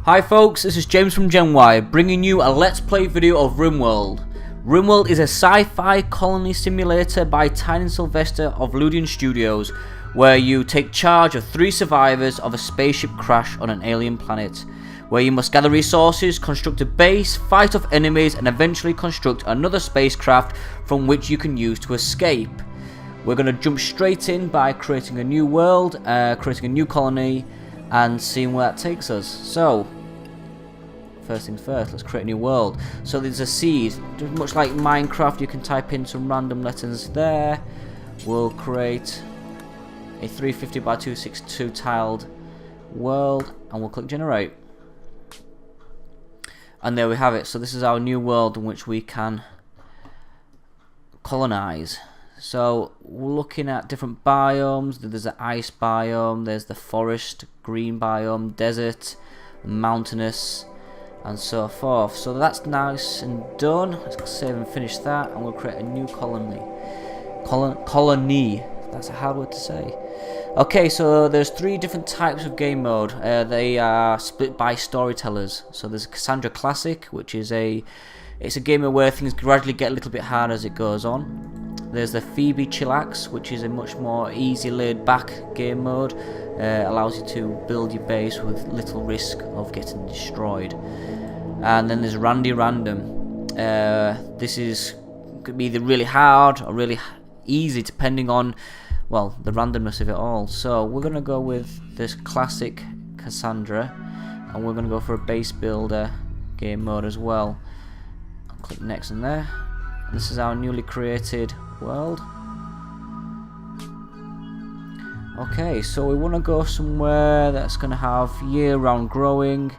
Hi folks, this is James from GENWire, bringing you a Let's Play video of RimWorld. RimWorld is a sci-fi colony simulator by Tyne and Sylvester of Ludian Studios, where you take charge of 3 survivors of a spaceship crash on an alien planet, where you must gather resources, construct a base, fight off enemies, and eventually construct another spacecraft from which you can use to escape. We're going to jump straight in by creating a new world, creating a new colony, and seeing where that takes us. So, first things first, let's create a new world. So there's a seed, just much like Minecraft, you can type in some random letters there. We'll create a 350 by 262 tiled world, and we'll click generate. And there we have it. So this is our new world in which we can colonize. So we're looking at different biomes. There's the ice biome, there's the forest, green biome, desert, mountainous, and so forth. So that's nice and done. Let's save and finish that, and we'll create a new colony. Colony. That's a hard word to say. Okay, so there's 3 different types of game mode. They are split by storytellers. So there's Cassandra Classic, which is it's a game where things gradually get a little bit harder as it goes on. There's the Phoebe Chillax, which is a much more easy, laid-back game mode. Allows you to build your base with little risk of getting destroyed. And then there's Randy Random. This could be either really hard or really easy, depending on, well, the randomness of it all. So we're going to go with this classic Cassandra, and we're going to go for a base builder game mode as well. I'll click next in there. This is our newly created world. Okay, so we want to go somewhere that's going to have year-round growing,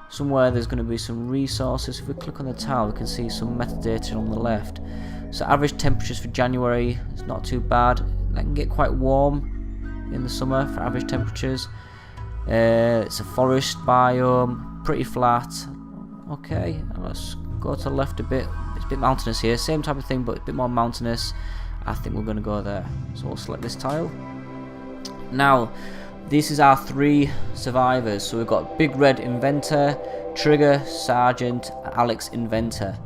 somewhere there's going to be some resources. If we click on the tile, we can see some metadata on the left. So average temperatures for January is not too bad. That can get quite warm in the summer for average temperatures. It's a forest biome, pretty flat. Okay, let's go to the left a bit. It's a bit mountainous here, same type of thing, but a bit more mountainous. I think we're going to go there. So we'll select this tile. Now, this is our 3 survivors. So we've got Big Red Inventor, Trigger, Sergeant, Alex Inventor.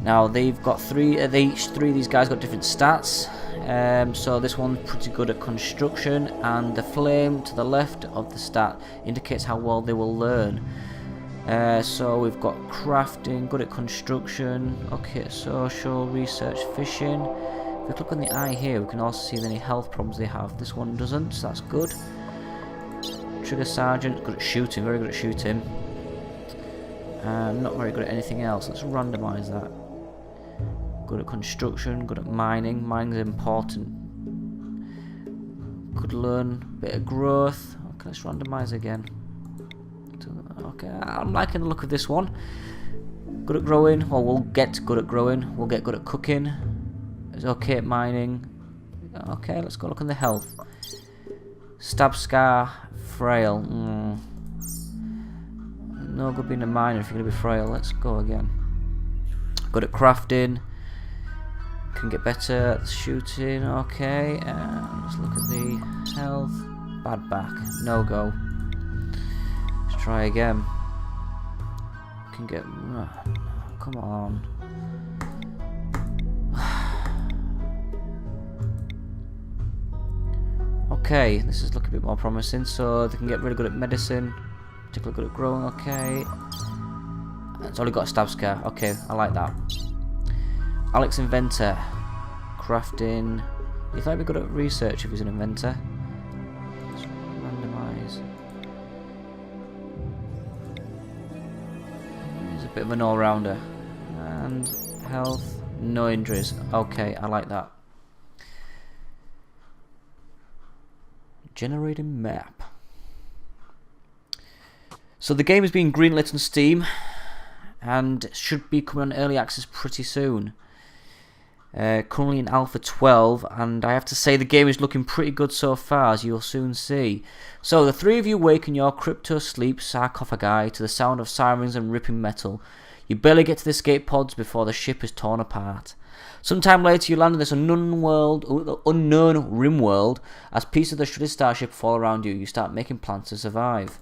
Now they've got each 3 of these guys got different stats. So this one's pretty good at construction, and the flame to the left of the stat indicates how well they will learn. So we've got crafting, good at construction, okay, social, research, fishing. If we click on the eye here, we can also see any health problems they have. This one doesn't, so that's good. Trigger Sergeant, good at shooting, very good at shooting. Not very good at anything else. Let's randomise that. Good at construction, good at mining. Mining is important. Could learn a bit of growth. Okay, let's randomise again. Okay, I'm liking the look of this one. Good at growing, or we'll get good at growing. We'll get good at cooking. It's okay at mining. Okay, let's go look on the health. Stab, scar, frail. No good being a miner if you're going to be frail. Let's go again. Good at crafting. Can get better at shooting. Okay, and let's look at the health. Bad back. No go. Let's try again. Can get. Come on. Okay, this is looking a bit more promising. So they can get really good at medicine. Particularly good at growing. Okay. It's only got a stab scar. Okay, I like that. Alex Inventor. Crafting. You thought he'd be good at research if he's an inventor. Let's randomise. He's a bit of an all-rounder. And health. No injuries. Okay, I like that. Generating map. So the game is being greenlit on Steam, and should be coming on early access pretty soon. Currently in Alpha 12, and I have to say the game is looking pretty good so far, as you'll soon see. So the 3 of you wake in your crypto-sleep sarcophagi to the sound of sirens and ripping metal. You barely get to the escape pods before the ship is torn apart. Sometime later you land in this unknown RimWorld. As pieces of the shredded starship fall around you, you start making plans to survive.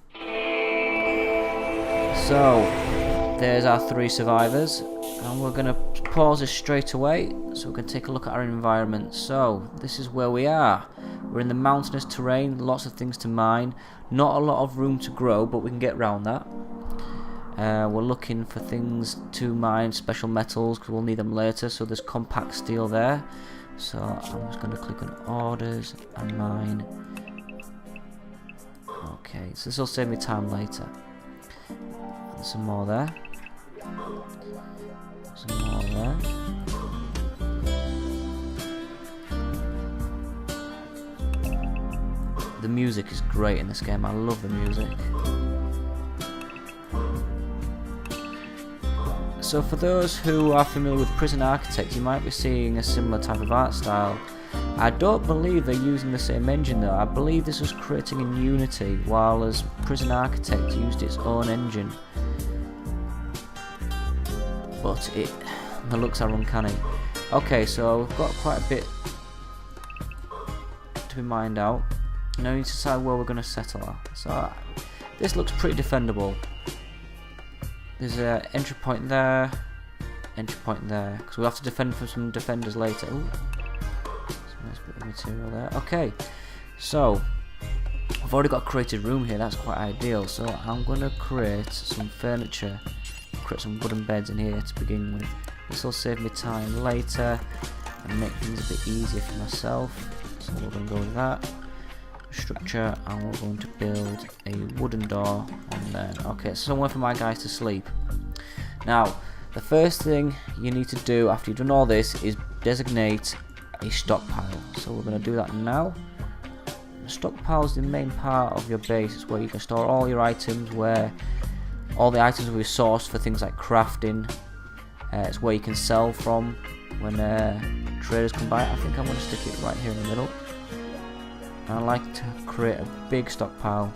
So there's our 3 survivors, and we're going to pause this straight away so we can take a look at our environment. So this is where we are. We're in the mountainous terrain, lots of things to mine, not a lot of room to grow, but we can get around that. We're looking for things to mine, special metals, because we'll need them later. So there's compact steel there, so I'm just going to click on orders and mine. Okay, so this will save me time later. And some more there. Some more there. The music is great in this game. I love the music. So for those who are familiar with Prison Architect, you might be seeing a similar type of art style. I don't believe they're using the same engine though. I believe this was creating in Unity, while as Prison Architect used its own engine. But the looks are uncanny. Okay, so we've got quite a bit to be mined out. Now we need to decide where we're going to settle at. So this looks pretty defendable. There's an entry point there, entry point there, because we'll have to defend from some defenders later. Ooh. Some nice bit of material there. Okay, so I've already got a created room here. That's quite ideal. So I'm going to create some furniture, create some wooden beds in here to begin with. This will save me time later and make things a bit easier for myself. So we're going to go with that. Structure, and we're going to build a wooden door on there. Okay, so somewhere for my guys to sleep. Now, the first thing you need to do after you've done all this is designate a stockpile. So we're going to do that now. The stockpile is the main part of your base. It's where you can store all your items, where all the items will be sourced for things like crafting. It's where you can sell from when traders come by. I think I'm going to stick it right here in the middle. I like to create a big stockpile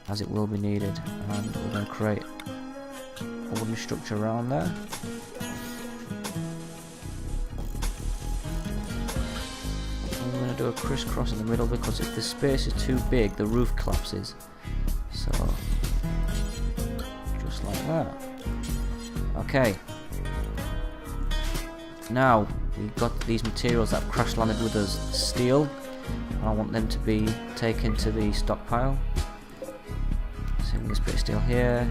as it will be needed, and we're going to create a wooden structure around there. And we're going to do a crisscross in the middle, because if the space is too big the roof collapses. So just like that. Okay, now we've got these materials that have crash landed with us. Steel, I want them to be taken to the stockpile. Same with this bit of steel here.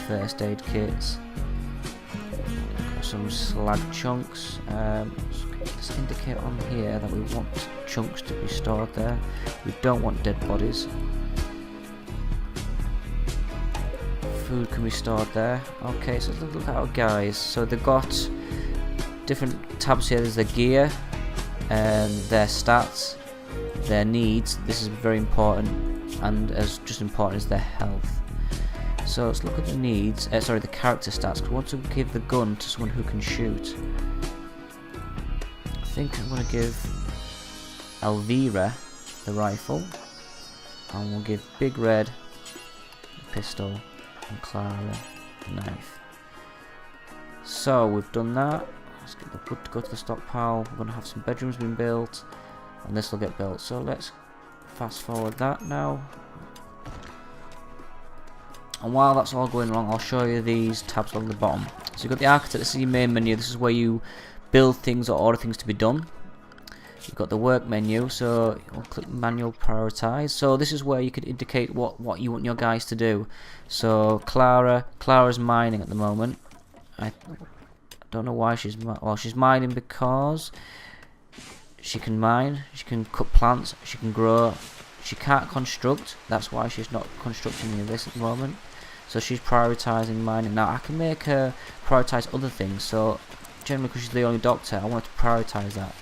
First aid kits. Got some slag chunks. Let's indicate on here that we want chunks to be stored there. We don't want dead bodies. Food can be stored there. Okay, so let's look at our guys. So they've got different tabs here. There's their gear, their stats, their needs. This is very important, and as just important as their health. So let's look at the needs, sorry, the character stats, because we want to give the gun to someone who can shoot. I think I'm going to give Elvira the rifle, and we'll give Big Red the pistol, and Clara the knife. So we've done that. Let's get the wood to go to the stockpile. We're going to have some bedrooms being built, and this will get built. So let's fast forward that now. And while that's all going along, I'll show you these tabs on the bottom. So you've got the architect, this is your main menu. This is where you build things or order things to be done. You've got the work menu, so you'll click manual prioritize. So this is where you can indicate what you want your guys to do. So Clara's mining at the moment. I don't know why she's mining, because she can mine, she can cut plants, she can grow. She can't construct, that's why she's not constructing any of this at the moment. So she's prioritising mining. Now I can make her prioritise other things, so generally because she's the only doctor, I want her to prioritise that.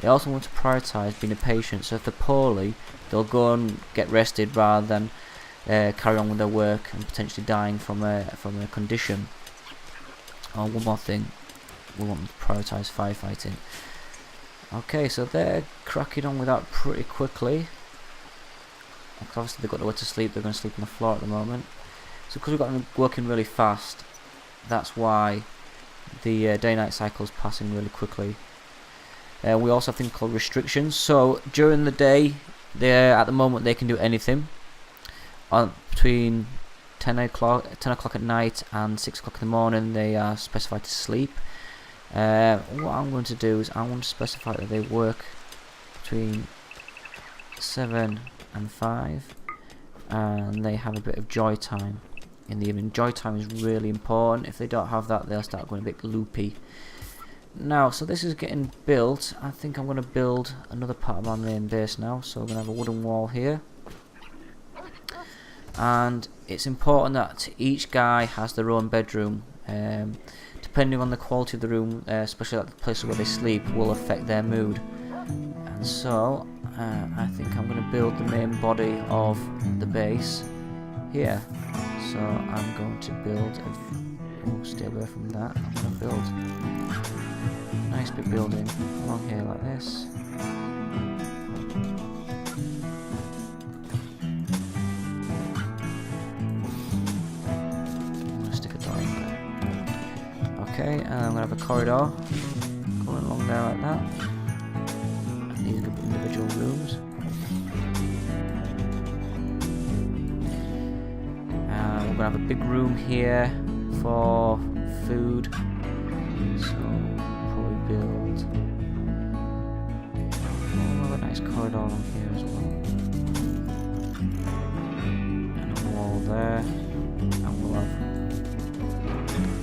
I also want to prioritise being a patient, so if they're poorly, they'll go and get rested rather than carry on with their work and potentially dying from a condition. Oh, one more thing, we want to prioritise firefighting. Okay, so they're cracking on with that pretty quickly. Obviously they've got nowhere to sleep, they're going to sleep on the floor at the moment. So because we've got them working really fast, that's why the day-night cycle is passing really quickly. We also have things called restrictions. So during the day, at the moment they can do anything. Between 10 o'clock at night and 6 o'clock in the morning they are specified to sleep. What I'm going to do is I want to specify that they work between 7 and 5, and they have a bit of joy time in the evening. Joy time is really important. If they don't have that, they'll start going a bit loopy. Now, so this is getting built. I think I'm going to build another part of my main base now. So I'm going to have a wooden wall here. And it's important that each guy has their own bedroom. Depending on the quality of the room, especially at the places where they sleep, will affect their mood. And so, I think I'm going to build the main body of the base here. So I'm going to build stay away from that. I'm going to build a nice big building along here like this. I'm going to stick a door in there. Okay, and I'm going to have a corridor going along there like that. And these are going to be individual rooms. And we're going to have a big room here for food. So probably build a nice corridor along here as well. And a wall there. And we'll have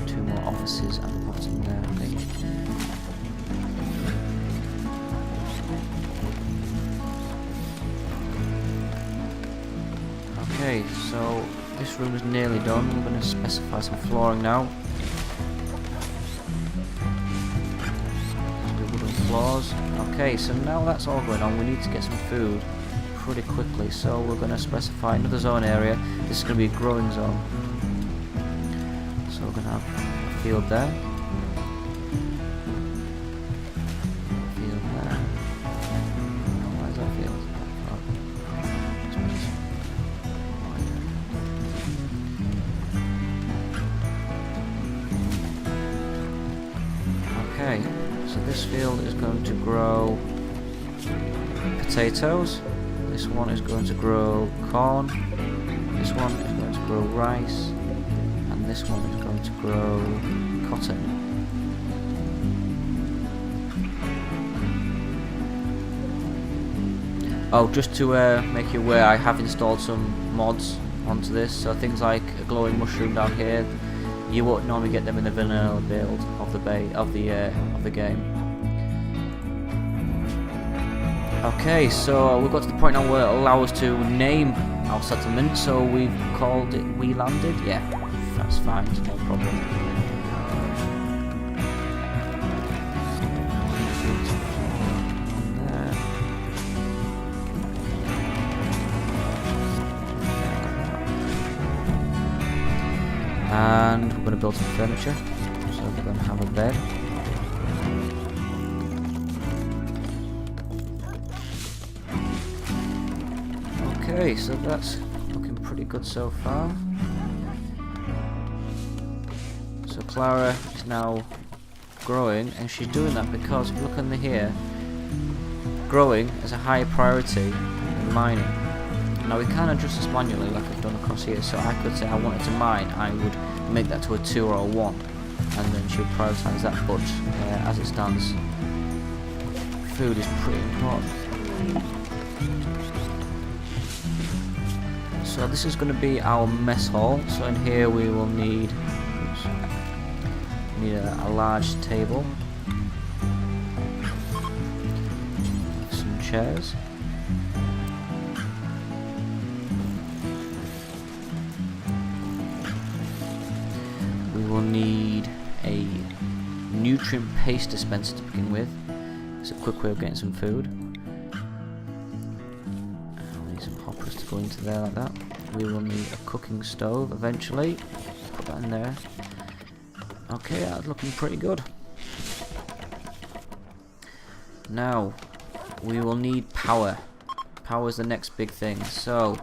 2 more offices at the bottom there, I think. Okay, so this room is nearly done. We're going to specify some flooring now. Do wooden floors. Okay, so now that's all going on, we need to get some food pretty quickly. So we're going to specify another zone area. This is going to be a growing zone. So we're going to have a field there. Field there. Where's our field? Okay, so this field is going to grow potatoes, this one is going to grow corn, this one is going to grow rice, and this one is going to grow cotton. Oh, just to make you aware, I have installed some mods onto this, so things like a glowing mushroom down here. You won't normally get them in the vanilla build of the game. Okay, so we've got to the point now where it allows us to name our settlement. So we've called it We Landed. Yeah, that's fine, no problem. And we're going to build some furniture, so we're going to have a bed. Okay, so that's looking pretty good so far. So Clara is now growing, and she's doing that because if you look under here, growing is a higher priority than mining. Now we can adjust this manually like I've done across here, so I could say I wanted to mine, I would make that to a 2 or a 1, and then she would prioritise that, but as it stands, food is pretty important. So this is going to be our mess hall, so in here we will need a large table, some chairs, we will need a nutrient paste dispenser to begin with. It's a quick way of getting some food. We'll need some hoppers to go into there like that. We will need a cooking stove eventually. Put that in there. Okay, that's looking pretty good. Now, we will need power. Power is the next big thing. So,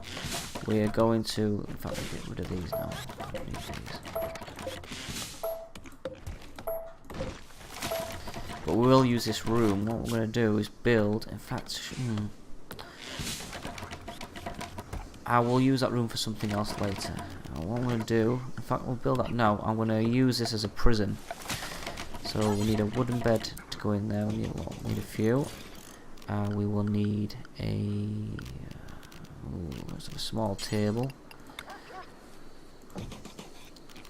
we are going to... In fact, we'll get rid of these now. Don't need these. But we will use this room. What we're going to do is build... In fact... I will use that room for something else later. Now what I'm going to do, in fact we'll build that now, I'm going to use this as a prison. So we need a wooden bed to go in there, we need a few. We will need a small table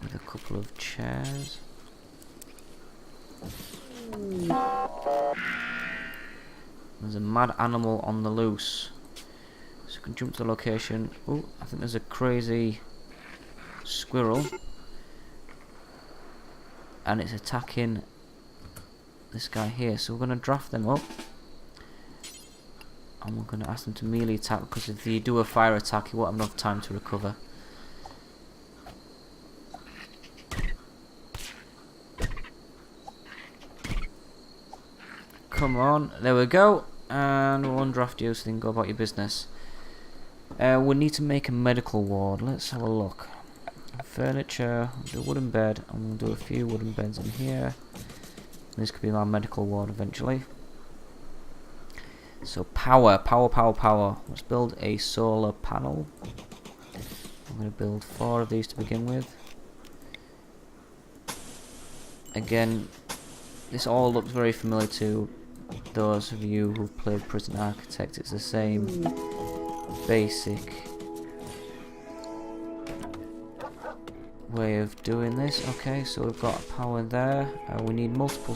with a couple of chairs. There's a mad animal on the loose. So you can jump to the location. Oh, I think there's a crazy squirrel. And it's attacking this guy here. So we're going to draft them up. And we're going to ask them to melee attack, because if you do a fire attack, you won't have enough time to recover. Come on, there we go. And we'll undraft you, so then go about your business. We need to make a medical ward. Let's have a look. Furniture, we'll do a wooden bed, and we'll do a few wooden beds in here. This could be our medical ward eventually. So power. Let's build a solar panel. I'm going to build 4 of these to begin with. Again, this all looks very familiar to those of you who've played Prison Architect. It's the same basic way of doing this. Okay, so we've got power there. We need multiple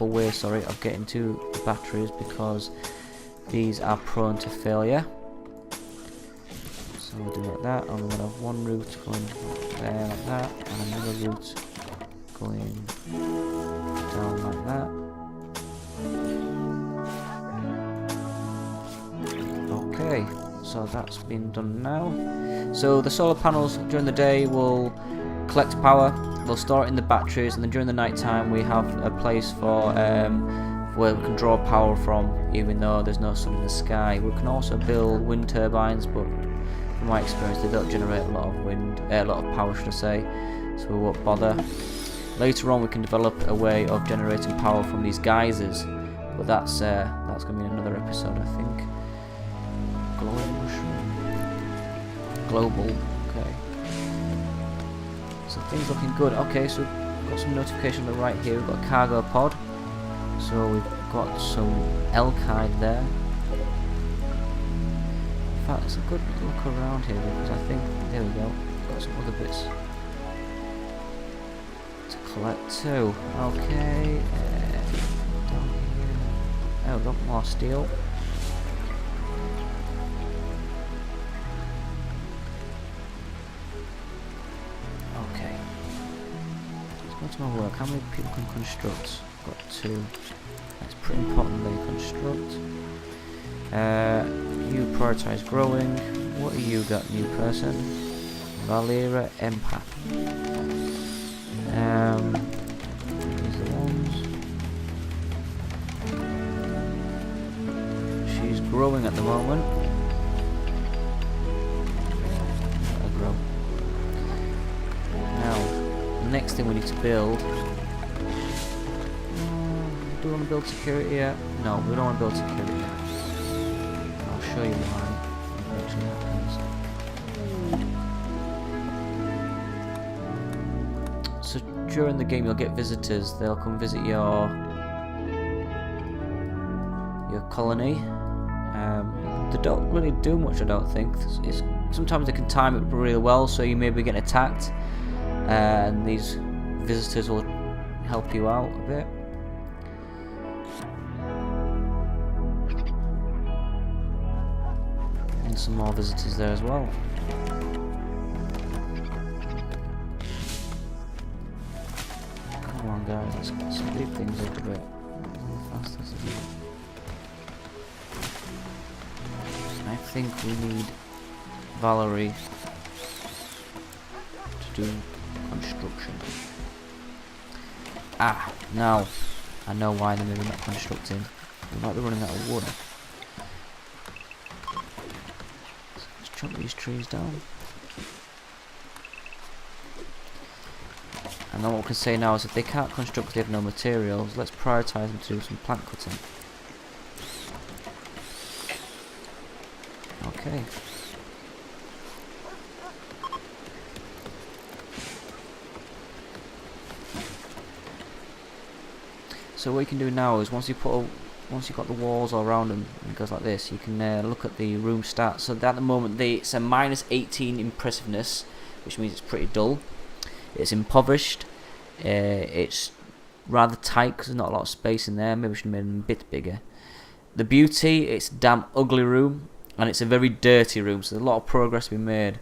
ways of getting to the batteries, because these are prone to failure. So we'll do like that, and we're going to have one route going there like that, and another route going down like that. Okay, so that's been done now. So the solar panels during the day will collect power, they'll store it in the batteries, and then during the night time we have a place for where we can draw power from, even though there's no sun in the sky. We can also build wind turbines, but from my experience they don't generate a lot of power, should I say, so we won't bother. Later on we can develop a way of generating power from these geysers, but that's going to be in another episode, I think. Glowing mushroom. Global. Okay. So things looking good. Okay, so we've got some notification on the right here. We've got a cargo pod. So we've got some elk hide there. In fact, it's a good look around here, because I think, there we go, we've got some other bits to collect too. Okay, down here. Oh, we've got more steel. Okay. Let's go to my work. How many people can construct? Got 2. That's pretty important they construct. You prioritise growing. What have you got, new person? Valera Empath. These are the ones. She's growing at the moment. Let her grow. Now, the next thing we need to build. Do we want to build security yet? No, we don't want to build security yet. I'll show you why it actually happens. So during the game you'll get visitors. They'll come visit your colony. They don't really do much, I don't think. Sometimes they can time it really well, so you may be getting attacked, and these visitors will help you out a bit. And some more visitors there as well. Come on guys, let's speed things up a bit. Faster, isn't it? I think we need Valerie to do construction. Ah, now I know why they're maybe not constructing. They might be running out of wood. So let's chop these trees down. And then what we can say now is if they can't construct, they have no materials, let's prioritise them to do some plant cutting. Okay. So what you can do now is once you've got the walls all around them, and it goes like this, you can look at the room stats. So at the moment it's a -18 impressiveness, which means it's pretty dull. It's impoverished. It's rather tight because there's not a lot of space in there. Maybe we should have made them a bit bigger. The beauty, it's a damn ugly room, and it's a very dirty room, so there's a lot of progress to be made.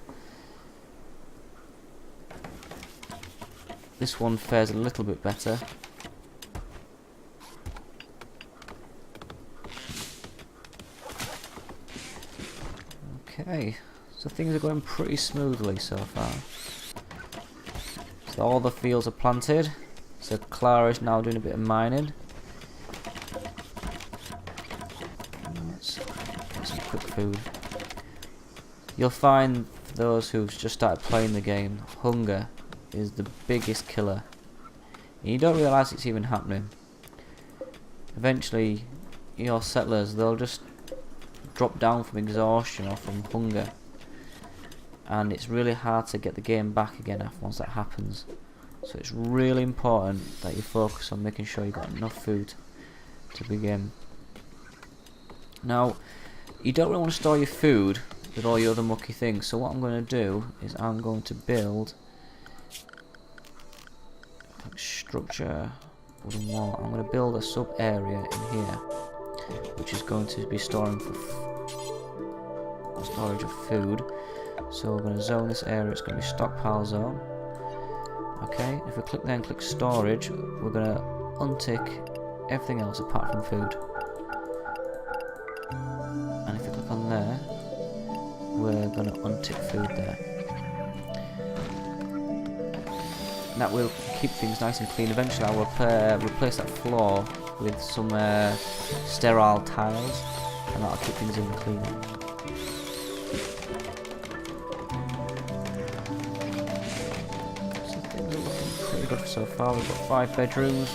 This one fares a little bit better. Okay, so things are going pretty smoothly so far. So all the fields are planted. So Clara is now doing a bit of mining. Let's get some quick food. You'll find, for those who've just started playing the game, hunger is the biggest killer. And you don't realise it's even happening. Eventually, your settlers, they'll just drop down from exhaustion or from hunger. And it's really hard to get the game back again once that happens. So it's really important that you focus on making sure you've got enough food to begin. Now, you don't really want to store your food with all your other mucky things, so what I'm going to do is I'm going to build structure wooden wall. I'm going to build a sub area in here, which is going to be storing for storage of food. So we're going to zone this area. It's going to be stockpile zone. Okay, if we click there and click storage, we're going to untick everything else apart from food. And if we click on there, we're going to untick food there. And that will keep things nice and clean. Eventually I will replace that floor with some sterile tiles, and that'll keep things even cleaner. So far we've got 5 bedrooms,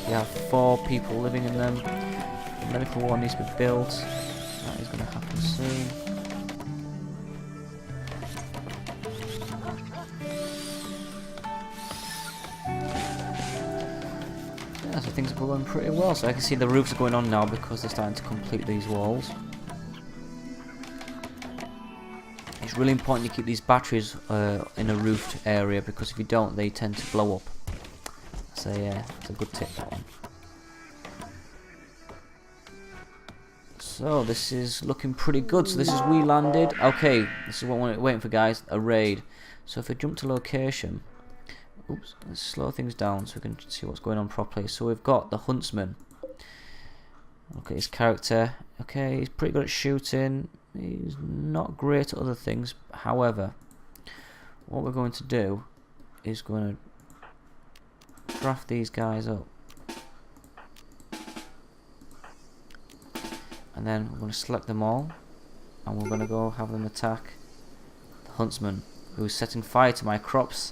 we have 4 people living in them. The medical one needs to be built, that is going to happen soon. Yeah, so things are going pretty well, so I can see the roofs are going on now because they're starting to complete these walls. It's really important you keep these batteries in a roofed area, because if you don't, they tend to blow up. So yeah, it's a good tip, that one. So this is looking pretty good. So this is we landed. Okay, this is what we're waiting for, guys. A raid. So if we jump to location, oops, let's slow things down so we can see what's going on properly. So we've got the huntsman. Okay, his character. Okay, he's pretty good at shooting. He's not great at other things. However, what we're going to do is going to draft these guys up, and then we're going to select them all, and we're going to go have them attack the huntsman, who's setting fire to my crops.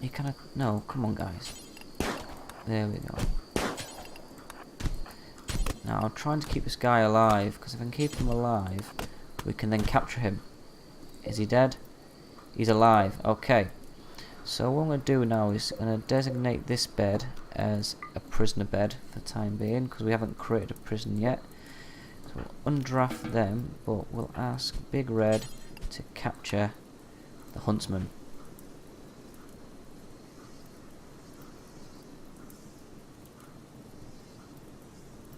You cannot. No, come on, guys. There we go. Now I'm trying to keep this guy alive, because if I can keep him alive, we can then capture him. Is he dead? He's alive. Okay. So what I'm going to do now is I'm going to designate this bed as a prisoner bed for the time being, because we haven't created a prison yet. So we'll undraft them, but we'll ask Big Red to capture the huntsman.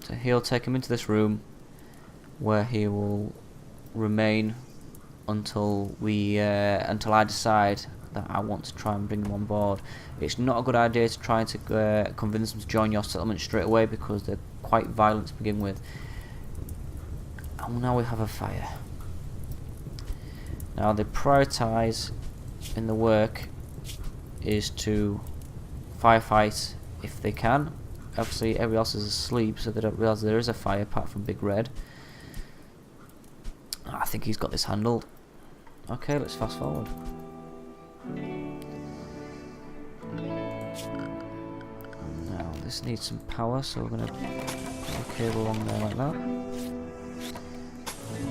So he'll take him into this room, where he will remain until I decide that I want to try and bring them on board. It's not a good idea to try to convince them to join your settlement straight away, because they're quite violent to begin with. And now we have a fire. Now they prioritise in the work is to firefight if they can. Obviously everybody else is asleep, so they don't realise there is a fire apart from Big Red. I think he's got this handled. Okay, let's fast forward. Now this needs some power, so we're going to put a cable along there like that. I'm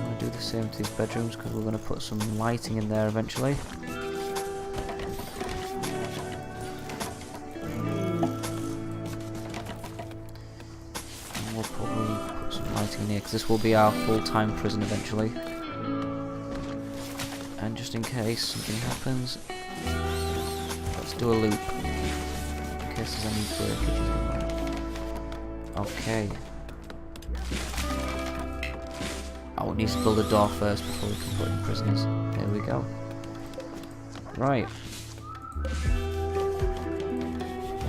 going to do the same to these bedrooms because we're going to put some lighting in there eventually. And we'll probably put some lighting in here because this will be our full-time prison eventually. And just in case something happens, let's do a loop in case there's any breakages. Okay. Oh, it needs to build a door first before we can put in prisoners. There we go. Right.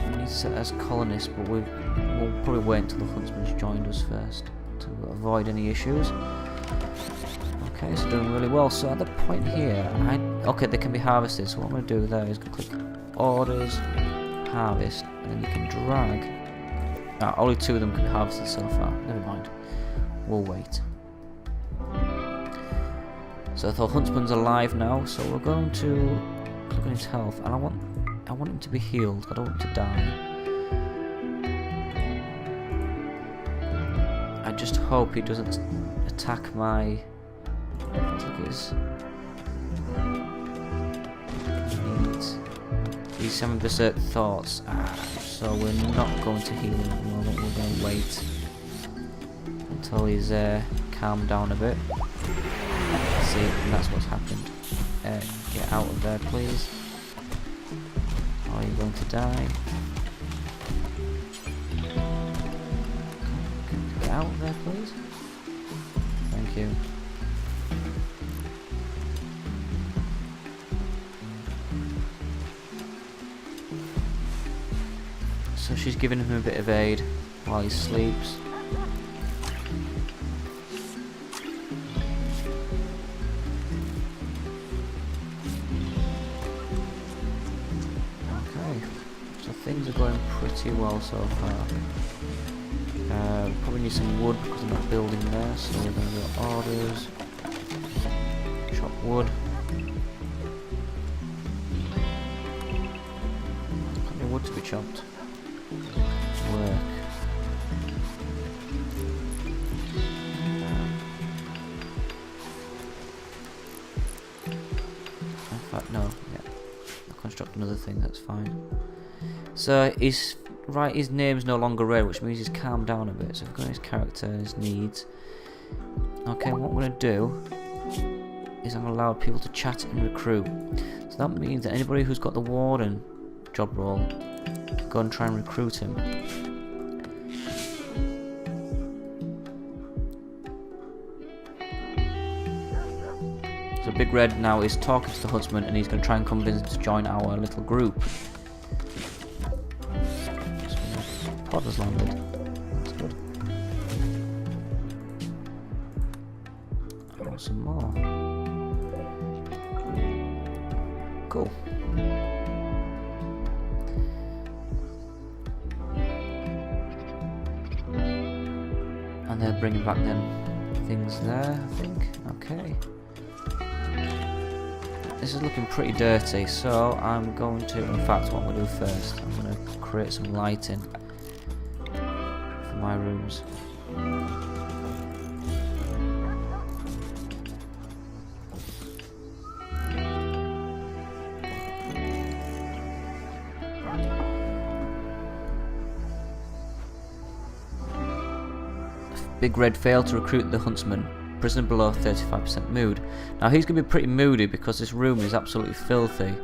We need to set as colonists, but we'll probably wait until the huntsman's joined us first to avoid any issues. Okay, so doing really well. So at the point here, okay, they can be harvested. So what I'm going to do there is click Orders, Harvest, and then you can drag. Only 2 of them can be harvested so far. Never mind. We'll wait. So the huntsman's alive now, so we're going to click on his health, and I want him to be healed. I don't want him to die. I just hope he doesn't attack my. Look at his needs. He's having berserk thoughts. So we're not going to heal him at the moment. We're going to wait until he's calmed down a bit. See, and that's what's happened. Get out of there, please. Are you going to die? Get out of there, please. Thank you. So she's giving him a bit of aid while he sleeps. Things are going pretty well so far. Probably need some wood because I'm not building there, so we're going to do orders. Chop wood. Plenty of wood to be chopped. Work. In fact, no. Yeah. I'll construct another thing. That's fine. So his name's no longer red, which means he's calmed down a bit. So we've got his character and his needs. Okay, what I'm going to do is I'm going to allow people to chat and recruit. So that means that anybody who's got the warden job role can go and try and recruit him. So Big Red now is talking to the huntsman and he's going to try and convince him to join our little group. Has landed. That's good. I want some more. Cool. And they're bringing back them things there, I think. Okay. This is looking pretty dirty, so I'm going to, in fact, what I'm going to do first, I'm going to create some lighting. My rooms. Big Red failed to recruit the huntsman. Prisoner below 35% mood. Now he's going to be pretty moody because this room is absolutely filthy.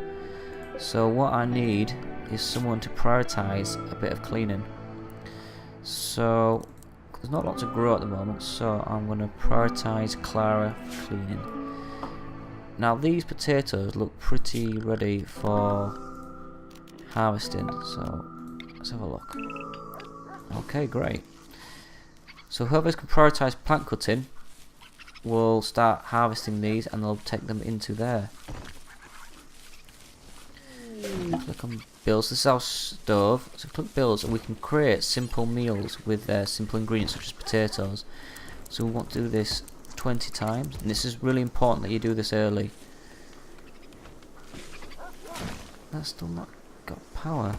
So what I need is someone to prioritise a bit of cleaning. So there's not a lot to grow at the moment, so I'm going to prioritise Clara for cleaning. Now these potatoes look pretty ready for harvesting, so let's have a look. Okay, great. So whoever can prioritise plant cutting will start harvesting these and they'll take them into there. Click on builds. This is our stove. So click builds and we can create simple meals with simple ingredients such as potatoes. So we want to do this 20 times, and this is really important that you do this early. That's still not got power.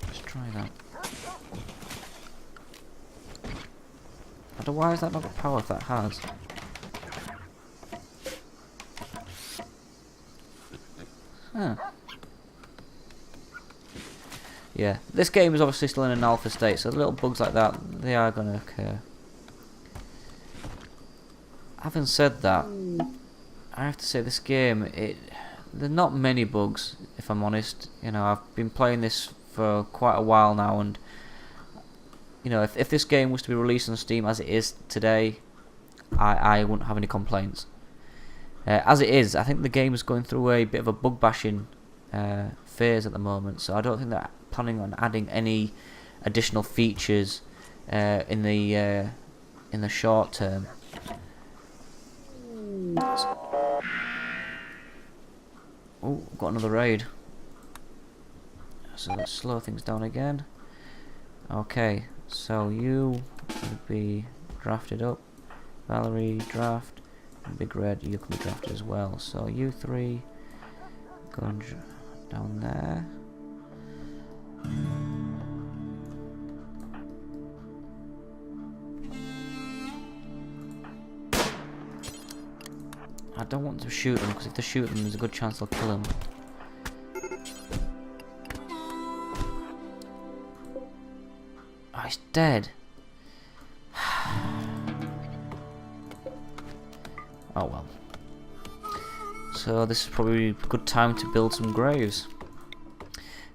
Let's try that. I don't know why is that not got power if that has. Huh. Yeah, this game is obviously still in an alpha state, so little bugs like that, they are going to occur. Having said that, I have to say this game, there are not many bugs, if I'm honest. You know, I've been playing this for quite a while now, and you know, if this game was to be released on Steam as it is today, I wouldn't have any complaints. As it is, I think the game is going through a bit of a bug bashing phase at the moment, so I don't think they're planning on adding any additional features in the short term. Oh, got another raid. So let's slow things down again. Okay, so you would be drafted up. Valerie, draft. And Big Red, you can be drafted as well. So you three go down there. I don't want to shoot them, because if they shoot them, there's a good chance they'll kill them. Oh, he's dead. Oh well. So this is probably a good time to build some graves.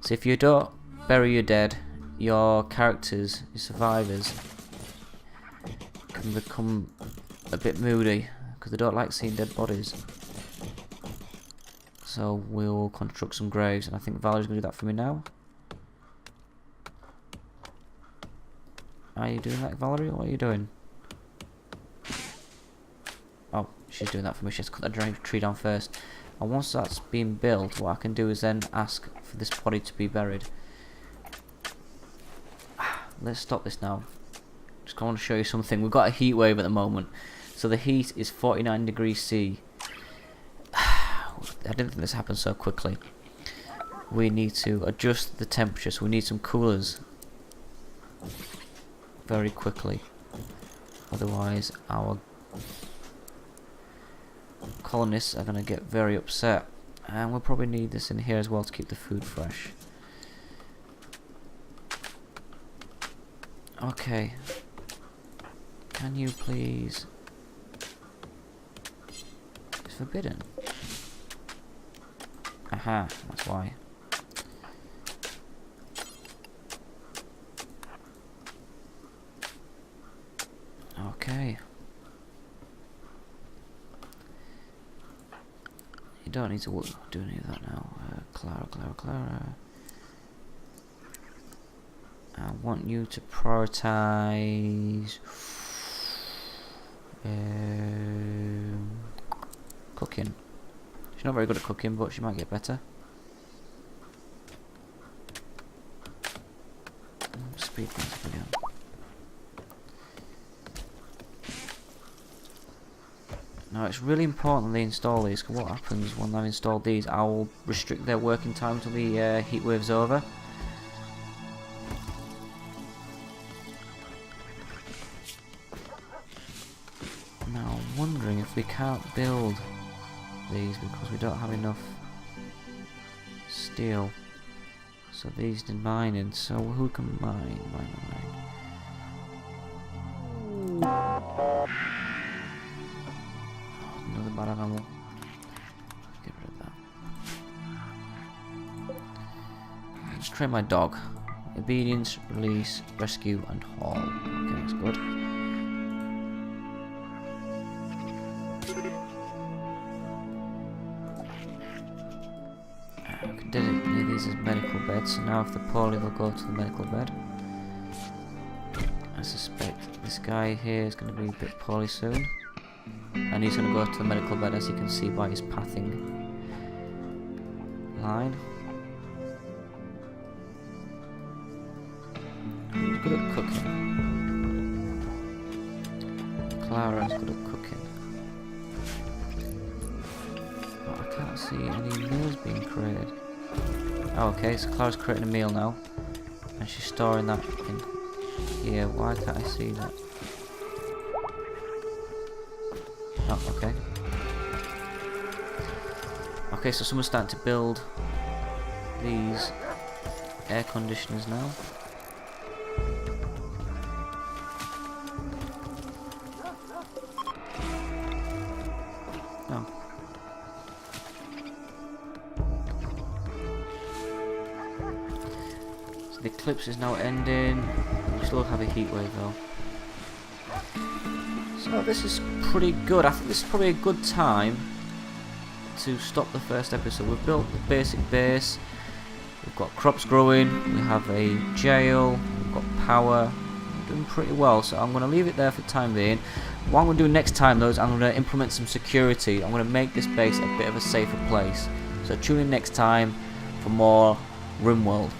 So if you don't bury your dead, your characters, your survivors, can become a bit moody, because they don't like seeing dead bodies. So we'll construct some graves, and I think Valerie's going to do that for me now. Are you doing that, Valerie, or what are you doing? Oh, she's doing that for me. She has to cut that tree down first. And once that's been built, what I can do is then ask for this body to be buried. Let's stop this now. Just want to show you something. We've got a heat wave at the moment. So the heat is 49 degrees C. I didn't think this happened so quickly. We need to adjust the temperature, so we need some coolers very quickly. Otherwise our colonists are going to get very upset. And we'll probably need this in here as well to keep the food fresh. Okay. Can you please... It's forbidden. Aha, that's why. Okay. You don't need to do any of that now. Clara. I want you to prioritize cooking. She's not very good at cooking, but she might get better. Speed things up again. Now it's really important that they install these, because what happens when I've installed these, I will restrict their working time until the heat wave's over. Now I'm wondering if we can't build these because we don't have enough steel. So these need mining, so who can mine? Another bad animal. Get rid of that. Let's train my dog. Obedience, release, rescue, and haul. Okay, that's good. I can designate these as medical beds, so now if they're poorly they'll go to the medical bed. I suspect this guy here is going to be a bit poorly soon. And he's going to go to the medical bed, as you can see by his pathing line. Who's good at cooking? Clara's good at cooking. But I can't see any meals being created. Oh, okay, so Clara's creating a meal now. And she's storing that in here. Why can't I see that? Oh, okay. Okay, so someone's starting to build these air conditioners now. Oh. So the eclipse is now ending. We still have a heat wave though. So this is pretty good. I think this is probably a good time to stop the first episode. We've built the basic base. We've got crops growing. We have a jail. We've got power. We're doing pretty well. So I'm going to leave it there for the time being. What I'm going to do next time though is I'm going to implement some security. I'm going to make this base a bit of a safer place. So tune in next time for more RimWorld.